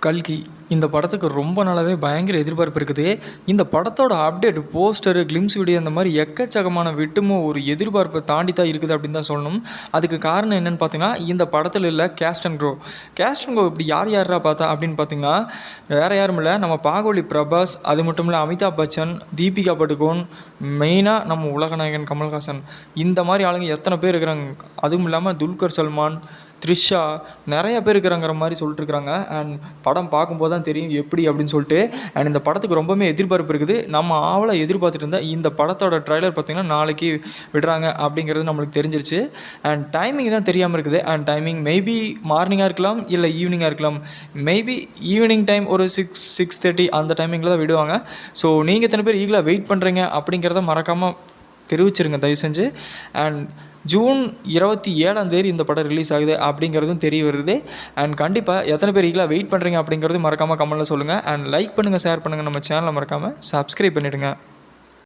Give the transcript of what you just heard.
கல்கி இந்த படத்துக்கு ரொம்ப நாளாவே பயங்கர எதிர்பார்ப்பு இருக்குது. இந்த படத்தோட அப்டேட், போஸ்டரு, கிளிம்ஸ் வீடியோ இந்த மாரி எக்கச்சக்கமான விட்டுமோ ஒரு எதிர்பார்ப்ப தாண்டி தான் இருக்குது அப்படின்னு தான் சொல்லணும். அதுக்கு காரணம் என்னன்னு பார்த்தீங்கன்னா, இந்த படத்துல இல்ல cast and crew. Cast and crew இப்படி யார்ரா பார்த்தா அப்படின்னு பார்த்தீங்கன்னா, வேற யாரும் இல்ல நம்ம பாகுபலி பிரபாஸ், அது மட்டும் இல்ல அமிதாப் பச்சன், தீபிகா படுகோன், மெயினா நம்ம உலகநாயகன் கமல்ஹாசன். இந்த மாரி ஆளுங்க எத்தனை பேர் இருக்கிறாங்க. அதுவும் இல்லாம துல்கர் சல்மான், த்ரிஷா நெறைய பேர் இருக்கிறாங்கிற மாரி சொல்லிட்டுருக்காங்க. அண்ட் படம் பார்க்கும்போது தான் தெரியும் எப்படி அப்படின்னு சொல்லிட்டு. அண்ட் இந்த படத்துக்கு ரொம்பவுமே எதிர்பார்ப்பு இருக்குது. நம்ம ஆவலா எதிர்பார்த்துட்டு இருந்த இந்த படத்தோட ட்ரைலர் பார்த்தீங்கன்னா, நாளைக்கு விடுறாங்க அப்படிங்கிறது நம்மளுக்கு தெரிஞ்சிருச்சு. அண்ட் டைமிங் தான் தெரியாம இருக்குது. அண்ட் டைமிங் மேபி மார்னிங்கா இருக்கலாம், இல்ல ஈவினிங்கா இருக்கலாம். மேபி ஈவினிங் டைம் ஒரு 6:30 அந்த டைமிங்கில தான் விடுவாங்க. ஸோ நீங்க எத்தனை பேர் ஈகலா வெயிட் பண்ணுறீங்க அப்படிங்கிறத மறக்காம தெரிவிச்சிருங்க தயவு செஞ்சு. அண்ட் ஜூன் 27ஆம் தேதி இந்த படம் ரிலீஸ் ஆகுது அப்படிங்கிறதும் தெரிய வருது. அண்ட் கண்டிப்பாக எத்தனை பேர் ஈகலாக வெயிட் பண்ணுறீங்க அப்படிங்கிறது மறக்காமல் கமெண்ட்டில் சொல்லுங்கள். அண்ட் லைக் பண்ணுங்கள், ஷேர் பண்ணுங்கள், நம்ம சேனலை மறக்காமல் சப்ஸ்கிரைப் பண்ணிவிடுங்க.